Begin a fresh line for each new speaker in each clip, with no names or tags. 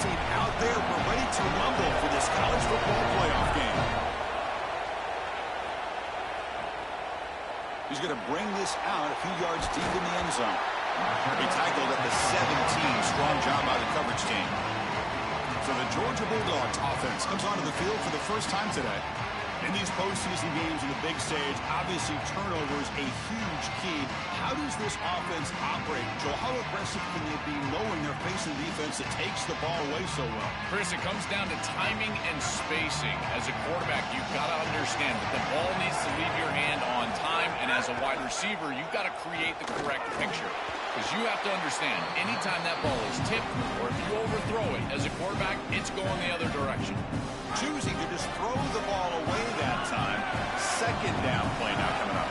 team out there. We're ready to rumble for this college football playoff game. He's going to bring this out a few yards deep in the end zone. He tackled at the 17. Strong job by the coverage team. So the Georgia Bulldogs offense comes onto the field for the first time today. In these postseason games in the big stage, obviously turnovers a huge key. How does this offense operate? Joel, how aggressive can they be knowing they're facing a defense that takes the ball away so well?
Chris, it comes down to timing and spacing. As a quarterback, you've got to understand that the ball needs to leave your hand on time, and as a wide receiver, you've got to create the correct picture. Because you have to understand, anytime that ball is tipped or if you overthrow it as a quarterback, it's going the other direction.
Choosing to just throw the ball away that time. Second down play now coming up.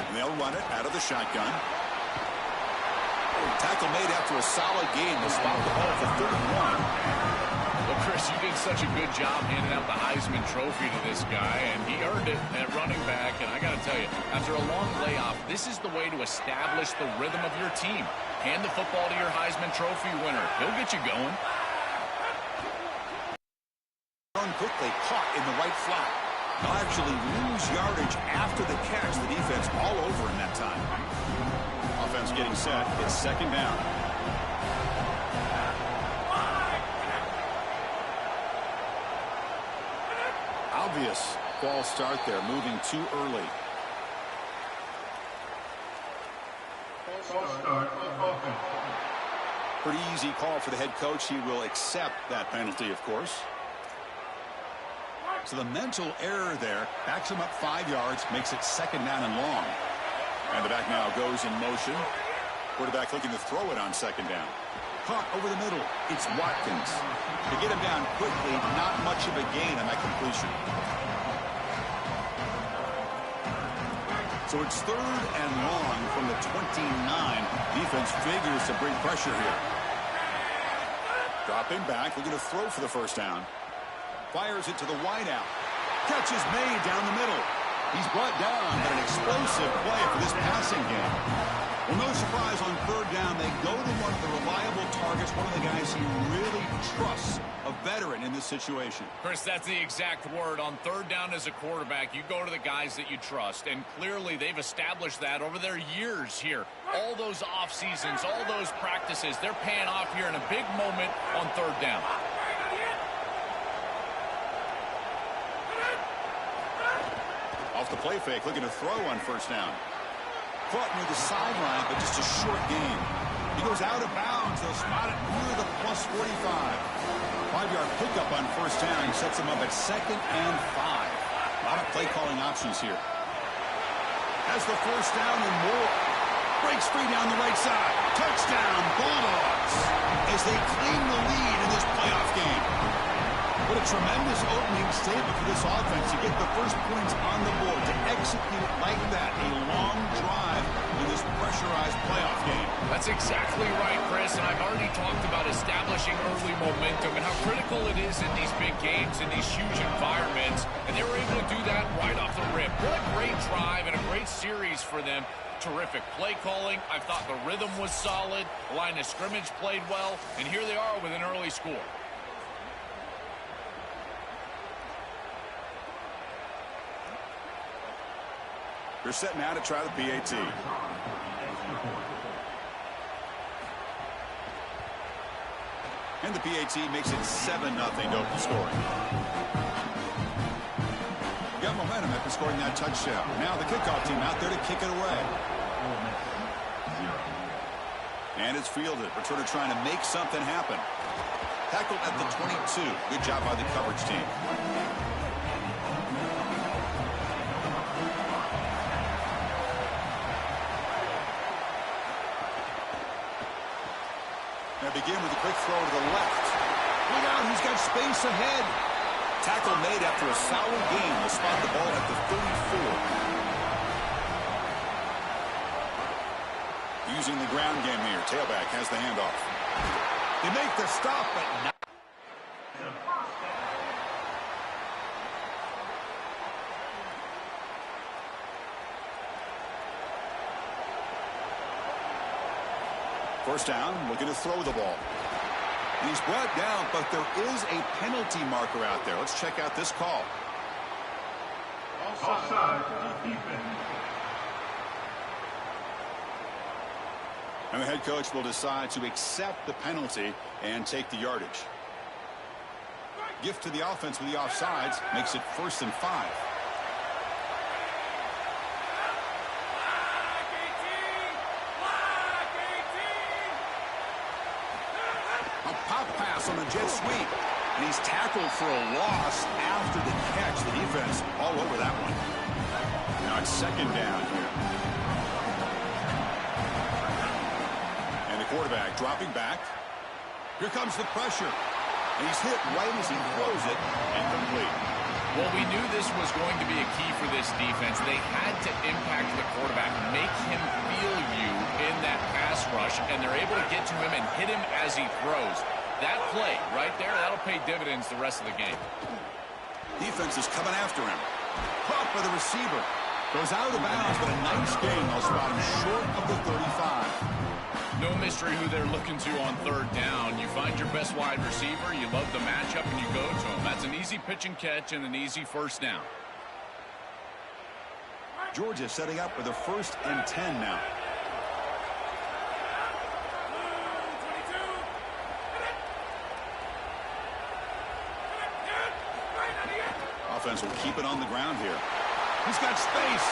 And they'll run it out of the shotgun. Tackle made after a solid gain. They'll spot the ball for 31.
Well, Chris, you did such a good job handing out the Heisman Trophy to this guy, and he earned it at running back. And I got to tell you, after a long layoff, this is the way to establish the rhythm of your team. Hand the football to your Heisman Trophy winner. He'll get you going.
Run quickly, caught in the right flat. They'll actually lose yardage after the catch. The defense all over in that time. Offense getting set. It's second down. Obvious false start there, moving too early. Pretty easy call for the head coach. He will accept that penalty, of course. So the mental error there backs him up 5 yards, makes it second down and long. And the back now goes in motion. Quarterback looking to throw it on second down. Caught over the middle. It's Watkins. To get him down quickly, not much of a gain on that completion. So it's third and long from the 29. Defense figures to bring pressure here. Dropping back, looking to throw for the first down. Fires it to the wideout. Catch is made down the middle. He's brought down, but an explosive play for this passing game. Well, no surprise on third down. They go to one of the reliable targets, one of the guys he really trusts, a veteran in this situation.
Chris, that's the exact word. On third down as a quarterback, you go to the guys that you trust, and clearly they've established that over their years here. All those off seasons, all those practices, they're paying off here in a big moment on third down.
Off the play fake, looking to throw on first down. Caught near the sideline, but just a short gain. He goes out of bounds. They'll spot it near the plus 45. 5-yard pickup on first down sets them up at second and 5. A lot of play calling options here. Has the first down and more. Breaks free down the right side. Touchdown, Bulldogs, as they claim the lead in this playoff game. What a tremendous opening statement for this offense to get the first points on the board, to execute like that, a long drive in this pressurized playoff game.
That's exactly right, Chris, and I've already talked about establishing early momentum and how critical it is in these big games, in these huge environments, and they were able to do that right off the rip. What a great drive and a great series for them. Terrific play calling. I thought the rhythm was solid, the line of scrimmage played well, and here they are with an early score.
They're set now to try the PAT. And the PAT makes it 7-0 to open scoring. Got momentum after scoring that touchdown. Now the kickoff team out there to kick it away. And it's fielded. Returner trying to make something happen. Tackled at the 22. Good job by the coverage team. Now begin with a quick throw to the left. Look out, he's got space ahead. Tackle made after a solid gain. Will spot the ball at the 34. Using the ground game here. Tailback has the handoff. They make the stop, but not. First down, looking to throw the ball. He's brought down, but there is a penalty marker out there. Let's check out this call.
Offside, defense.
And the head coach will decide to accept the penalty and take the yardage. Gift to the offense with the offsides makes it 1st and 5. A pop pass on the jet sweep. And he's tackled for a loss after the catch. The defense all over that one. Now it's 2nd down here. And the quarterback dropping back. Here comes the pressure. And he's hit right as he throws it, incomplete.
Well, we knew this was going to be a key for this defense. They had to impact the quarterback, make him feel you in that pass rush, and they're able to get to him and hit him as he throws. That play right there, that'll pay dividends the rest of the game.
Defense is coming after him. Caught by the receiver. Goes out of bounds, but a nice gain. They'll spot him short of the 35.
No mystery who they're looking to on 3rd down. You find your best wide receiver, you love the matchup, and you go to him. That's an easy pitch and catch and an easy 1st down.
Georgia setting up with a 1st and 10 now. Offense will keep it on the ground here. He's got space.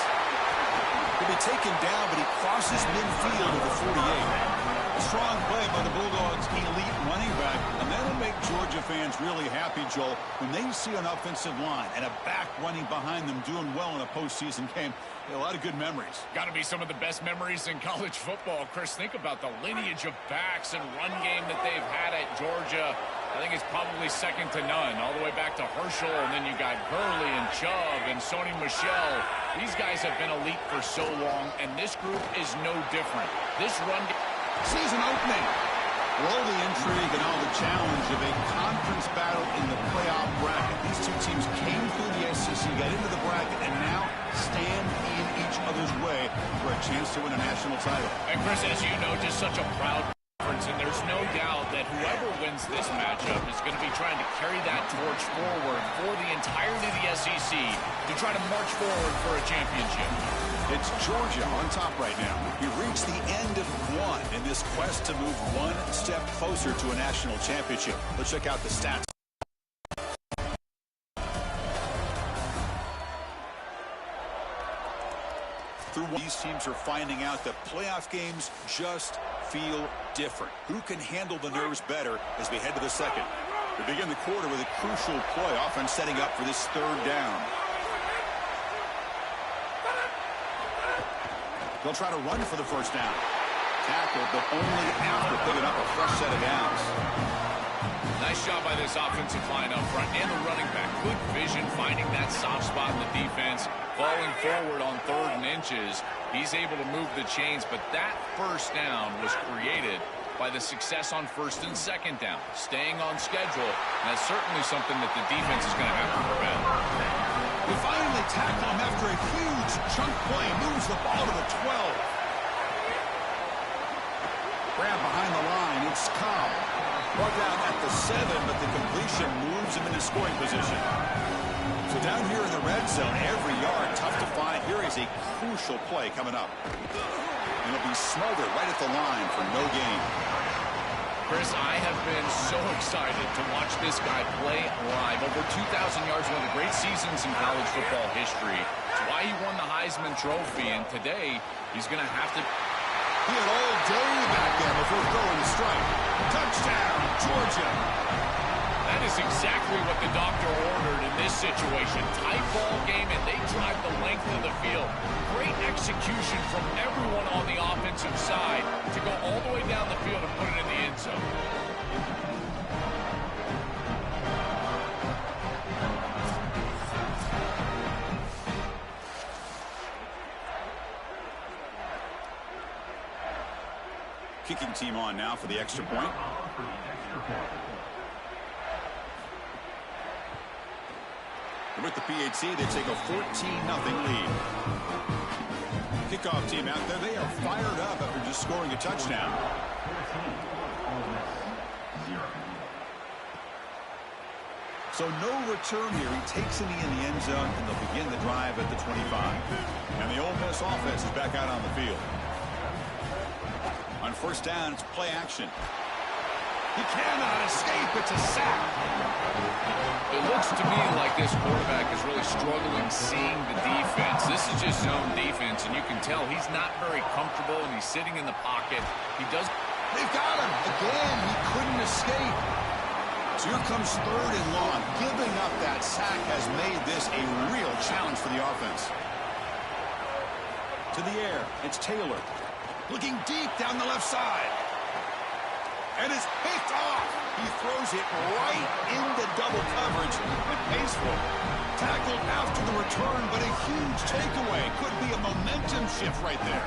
He'll be taken down, but he crosses midfield at the 48. A strong play by the Bulldogs' elite running back, and that'll make Georgia fans really happy, Joel, when they see an offensive line and a back running behind them doing well in a postseason game. A lot of good memories.
Got to be some of the best memories in college football. Chris, think about the lineage of backs and run game that they've had at Georgia. I think it's probably 2nd to none, all the way back to Herschel, and then you got Gurley and Chubb and Sony Michel. These guys have been elite for so long, and this group is no different. This run
sees an opening. All the intrigue and all the challenge of a conference battle in the playoff bracket. These two teams came through the SEC, got into the bracket, and now stand in each other's way for a chance to win a national title.
And Chris, as you know, just such a proud conference, and there's no doubt that whoever wins this matchup is going to be trying to carry that torch forward for the entirety of the SEC to try to march forward for a championship.
It's Georgia on top right now. He reached the end of one in this quest to move one step closer to a national championship. Let's check out the stats. These teams are finding out that playoff games just feel different. Who can handle the nerves better as we head to the 2nd? We begin the quarter with a crucial play, offense setting up for this 3rd down. They'll try to run for the 1st down. Tackled, but only after picking up a fresh set of downs.
Nice job by this offensive line up front and the running back. Good vision, finding that soft spot in the defense. Falling forward on 3rd and inches. He's able to move the chains, but that 1st down was created by the success on 1st and 2nd down. Staying on schedule, and that's certainly something that the defense is going to have to prevent.
We finally tackle him after a huge chunk play. Moves the ball to the 12. Grab behind the line. It's Cobb. Brought down at the 7, but the completion moves him into scoring position. So down here in the red zone, every yard tough to find. Here is a crucial play coming up. And it'll be smothered right at the line for no gain.
Chris, I have been so excited to watch this guy play live. Over 2,000 yards, one of the great seasons in college football history. It's why he won the Heisman Trophy, and today he's going to have to...
He had all day back there before throwing the strike. Touchdown, Georgia.
That is exactly what the doctor ordered in this situation. Tight ball game, and they drive the length of the field. Great execution from everyone on the offensive side to go all the way down the field and put it in the end zone.
Kicking team on now for the extra point. And with the PHC, they take a 14-0 lead. Kickoff team out there, they are fired up after just scoring a touchdown. So no return here. He takes it in the end zone, and they'll begin the drive at the 25. And the Ole Miss offense is back out on the field. On first down, it's play action. He cannot escape. It's a sack.
It looks to me like this quarterback is really struggling seeing the defense. This is just zone defense, and you can tell he's not very comfortable, and he's sitting in the pocket.
They've got him. Again, he couldn't escape. So here comes third and long. Giving up that sack has made this a real challenge for the offense. To the air, it's Taylor. Looking deep down the left side. And it's picked off. He throws it right into double coverage and pays for it. Tackled after the return, but a huge takeaway. Could be a momentum shift right there.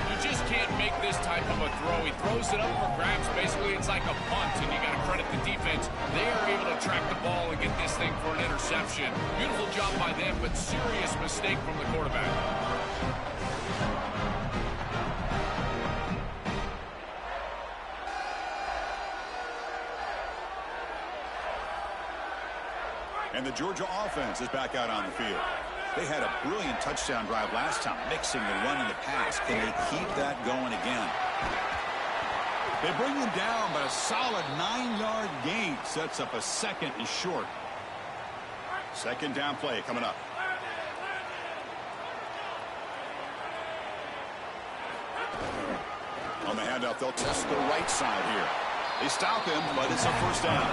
You just can't make this type of a throw. He throws it up for grabs. Basically, it's like a punt, and you got to credit the defense. They are able to track the ball and get this thing for an interception. Beautiful job by them, but serious mistake from the quarterback.
And the Georgia offense is back out on the field. They had a brilliant touchdown drive last time, mixing the run and the pass. Can they keep that going again? They bring him down, but a solid 9-yard gain sets up a second and short. Second down play coming up. On the handoff, they'll test the right side here. They stop him, but it's a first down.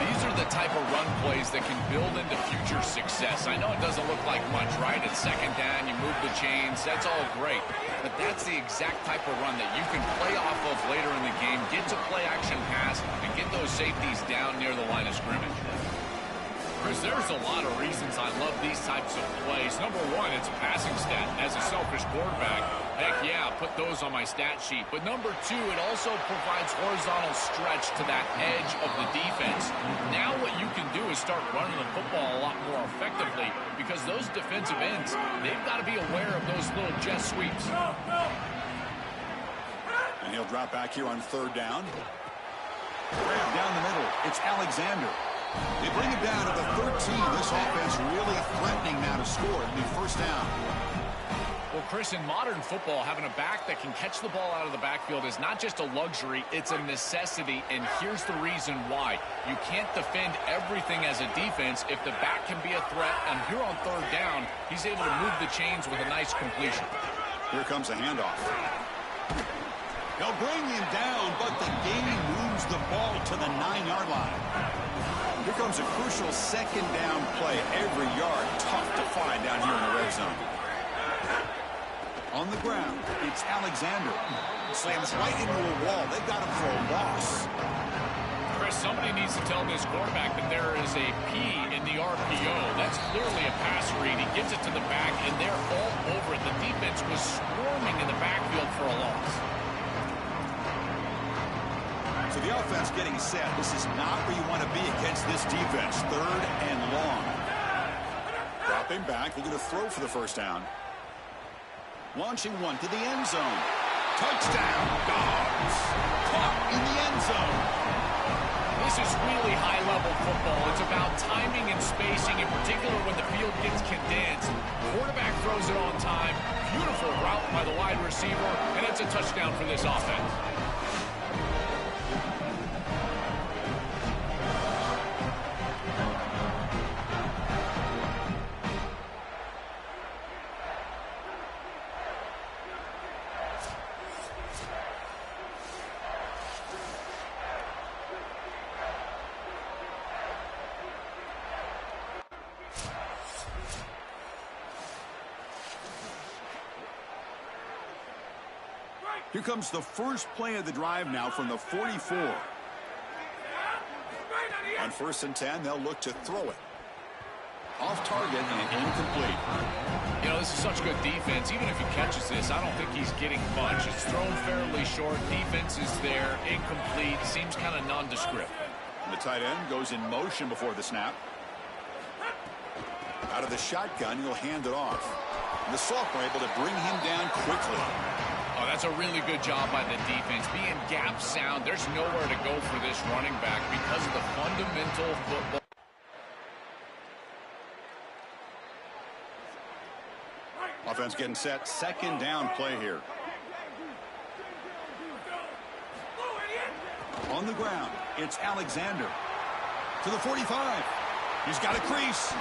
These are the type of run plays that can build into future success. I know it doesn't look like much, right? It's second down, you move the chains, that's all great. But that's the exact type of run that you can play off of later in the game, get to play action pass, and get those safeties down near the line of scrimmage. Chris, there's a lot of reasons I love these types of plays. Number one, it's a passing stat. As a selfish quarterback, heck yeah, put those on my stat sheet. But number two, it also provides horizontal stretch to that edge of the defense. Now what you can do is start running the football a lot more effectively because those defensive ends, they've got to be aware of those little jet sweeps.
And he'll drop back here on third down. Down the middle, it's Alexander. They bring it down to the 13. This offense really threatening now to score. It'll be first down.
Well, Chris, in modern football, having a back that can catch the ball out of the backfield is not just a luxury, it's a necessity, and here's the reason why. You can't defend everything as a defense if the back can be a threat, and here on third down, he's able to move the chains with a nice completion.
Here comes a handoff. They'll bring him down, but the game moves the ball to the 9-yard line. Here comes a crucial second down play. Every yard tough to find down here in the red zone. On the ground, it's Alexander. Slams right into a wall. They've got him for a loss.
Chris, somebody needs to tell this quarterback that there is a P in the RPO. That's clearly a pass read. He gives it to the back, and they're all over it. The defense was swarming in the backfield for a loss.
So the offense getting set. This is not where you want to be against this defense. Third and long. Dropping back, looking to throw for the first down. Launching one to the end zone. Touchdown, Dogs. Caught in the end zone.
This is really high-level football. It's about timing and spacing, in particular when the field gets condensed. Quarterback throws it on time. Beautiful route by the wide receiver, and it's a touchdown for this offense.
Here comes the first play of the drive now from the 44. On first and 10, they'll look to throw it. Off target and incomplete.
You know, this is such good defense. Even if he catches this, I don't think he's getting much. It's thrown fairly short. Defense is there. Incomplete. Seems kind of nondescript.
And the tight end goes in motion before the snap. Out of the shotgun, he'll hand it off. And the sophomore able to bring him down quickly.
A Oh, that's a really good job by the defense. Being gap sound, there's nowhere to go for this running back because of the fundamental football.
Offense getting set. Second down play here. On the ground, it's Alexander. To the 45. He's got a crease.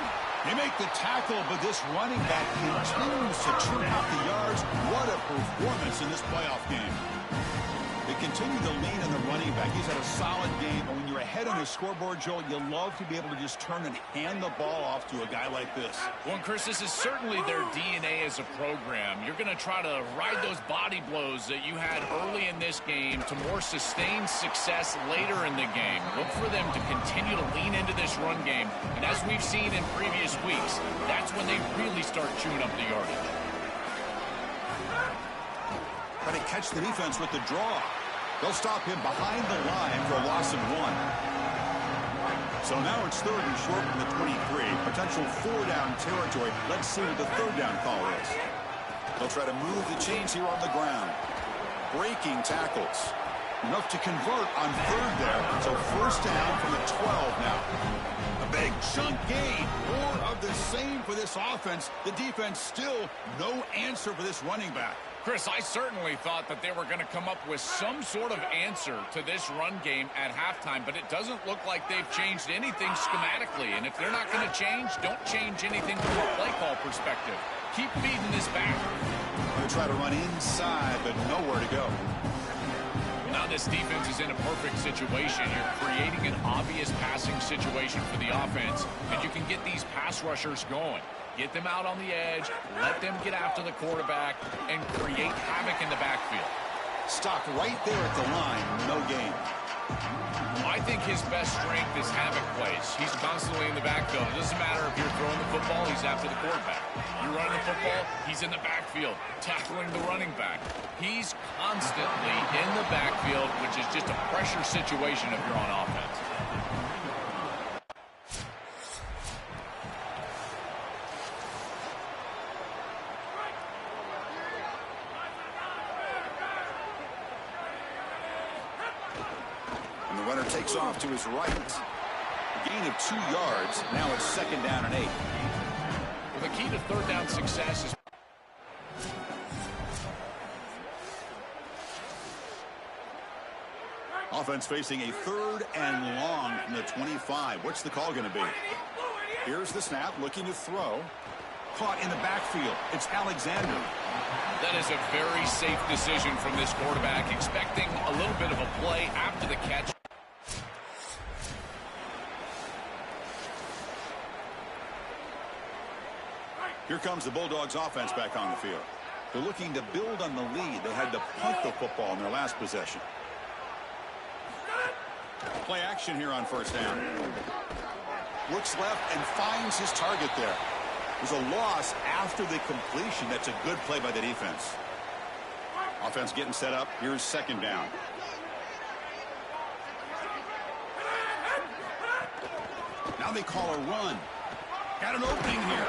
They make the tackle, but this running back continues to churn out the yards. What a performance in this playoff game. They continue to lean on the running back. He's had a solid game. And when you're ahead on the scoreboard, Joel, you love to be able to just turn and hand the ball off to a guy like this.
Well, and Chris, this is certainly their DNA as a program. You're going to try to ride those body blows that you had early in this game to more sustained success later in the game. Look for them to continue to lean into this run game. And as we've seen in previous weeks, that's when they really start chewing up the yardage.
Try to catch the defense with the draw. They'll stop him behind the line for a loss of 1. So now it's 3rd and short from the 23. Potential 4-down territory. Let's see what the 3rd down call is. They'll try to move the chains here on the ground. Breaking tackles. Enough to convert on 3rd there. So 1st down from the 12 now. A big chunk gain. More of the same for this offense. The defense still no answer for this running back.
Chris, I certainly thought that they were going to come up with some sort of answer to this run game at halftime, but it doesn't look like they've changed anything schematically. And if they're not going to change, don't change anything from a play call perspective. Keep feeding this back.
They'll try to run inside, but nowhere to go.
Now this defense is in a perfect situation. You're creating an obvious passing situation for the offense, and you can get these pass rushers going. Get them out on the edge, let them get after the quarterback, and create havoc in the backfield.
Stopped right there at the line, no gain.
I think his best strength is havoc plays. He's constantly in the backfield. It doesn't matter if you're throwing the football, he's after the quarterback. You're running the football, he's in the backfield, tackling the running back. He's constantly in the backfield, which is just a pressure situation if you're on offense.
Takes off to his right. A gain of 2 yards. Now it's 2nd down and 8.
Well, the key to 3rd down success is
offense facing a 3rd and long from the 25. What's the call going to be? Here's the snap, looking to throw. Caught in the backfield. It's Alexander.
That is a very safe decision from this quarterback, expecting a little bit of a play after the catch.
Here comes the Bulldogs offense back on the field. They're looking to build on the lead. They had to punt the football in their last possession. Play action here on 1st down. Looks left and finds his target there. There's a loss after the completion. That's a good play by the defense. Offense getting set up. Here's 2nd down. Now they call a run. Got an opening here.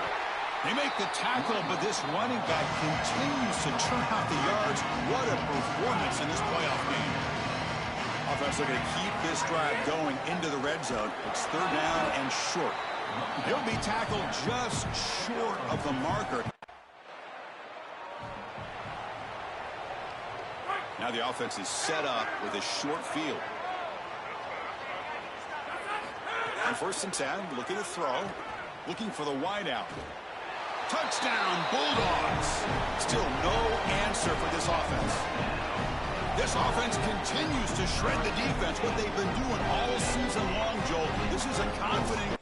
They make the tackle, but this running back continues to churn out the yards. What a performance in this playoff game. Offense looking to keep this drive going into the red zone. It's 3rd down and short. He'll be tackled just short of the marker. Now the offense is set up with a short field. On 1st and 10, looking to throw. Looking for the wideout. Touchdown, Bulldogs. Still no answer for this offense. This offense continues to shred the defense. What they've been doing all season long, Joel. This is a confident.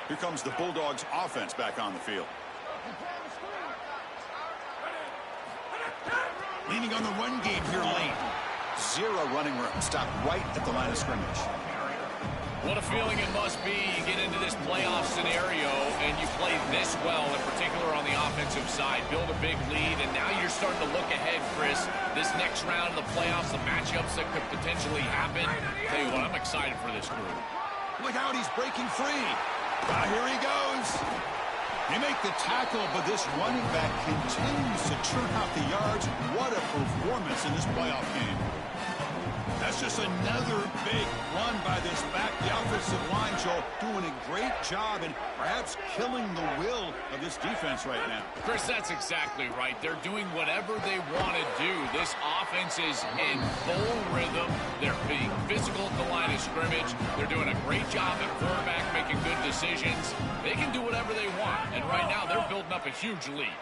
Here comes the Bulldogs offense back on the field. Leaning on the run game here late. 0 running room. Stopped right at the line of scrimmage.
What a feeling it must be. You get into this playoff scenario and you play this well, in particular on the offensive side. Build a big lead, and now you're starting to look ahead, Chris. This next round of the playoffs, the matchups that could potentially happen. Tell you what, I'm excited for this group.
Look out, he's breaking free. Here he goes. They make the tackle, but this running back continues to churn out the yards. What a performance in this playoff game. That's just another big run by this back. The offensive line, Joel, doing a great job and perhaps killing the will of this defense right now.
Chris, that's exactly right. They're doing whatever they want to do. This offense is in full rhythm. They're being physical at the line of scrimmage. They're doing a great job at quarterback, making good decisions. They can do whatever they want, and right now they're building up a huge lead.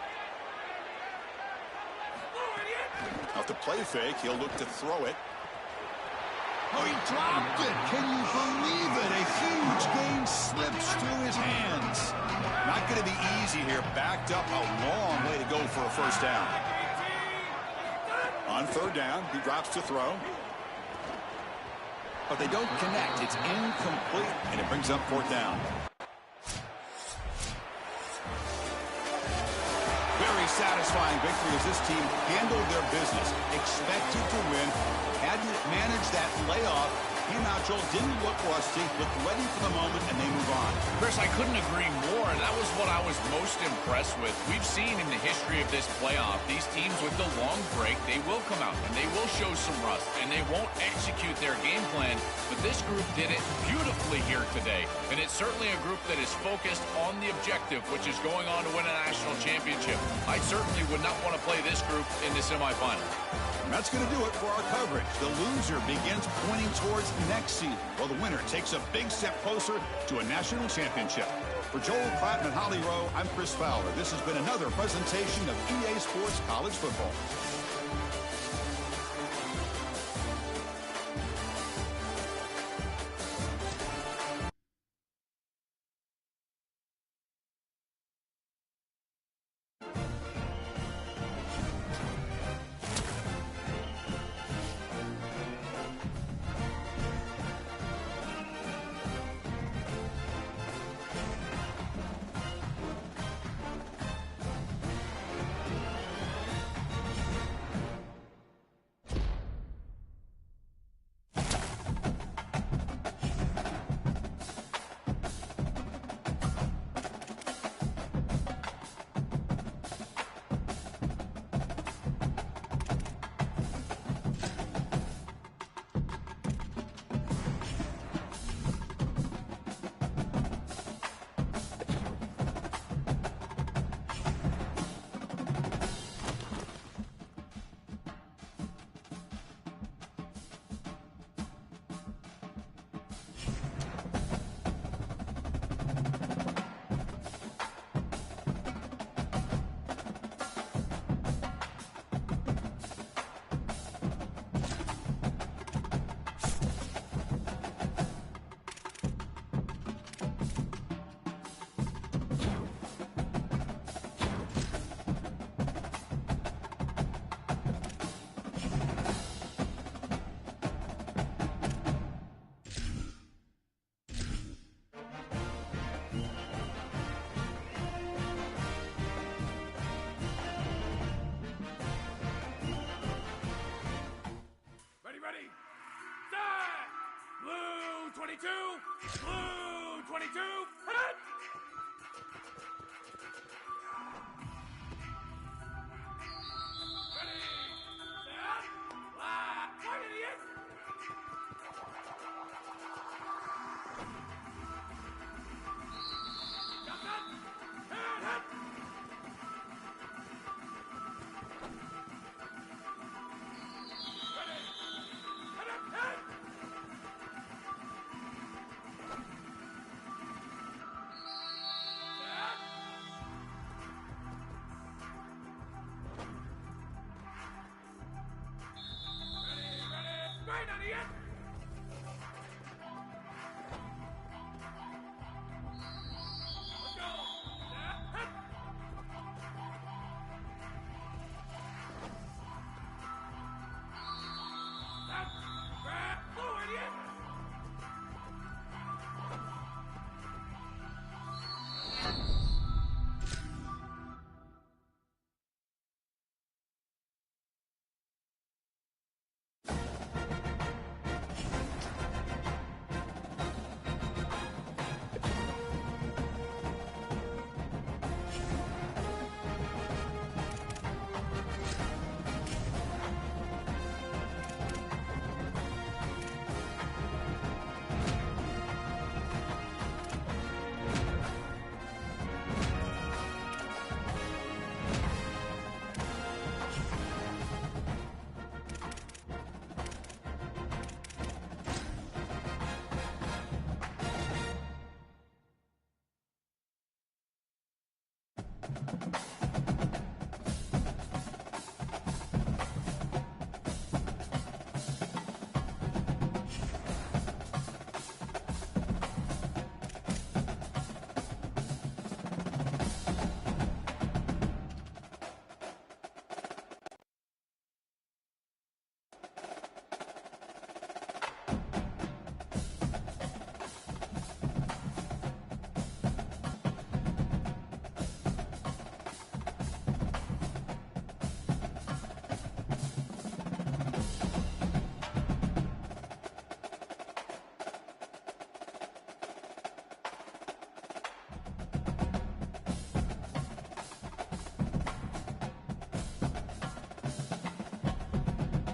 Off the play fake, he'll look to throw it. Oh, he dropped it. Can you believe it? A huge gain slips through his hands. Not going to be easy here. Backed up a long way to go for a first down. On third down, he drops to throw. But they don't connect. It's incomplete, and it brings up fourth down. Very satisfying victory as this team handled their business. Expected to win. Had to manage that layoff. Came out, Joel, didn't look rusty, looked ready for the moment, and they move on.
Chris, I couldn't agree more, and that was what I was most impressed with. We've seen in the history of this playoff, these teams with the long break, they will come out, and they will show some rust, and they won't execute their game plan, but this group did it beautifully here today, and it's certainly a group that is focused on the objective, which is going on to win a national championship. I certainly would not want to play this group in the semifinal.
And that's going to do it for our coverage. The loser begins pointing towards next season, while the winner takes a big step closer to a national championship. For Joel Pratt and Holly Rowe, I'm Chris Fowler. This has been another presentation of EA Sports College Football.
Ready, set, blue 22, blue 22, hit! Ready, set, black, white idiot!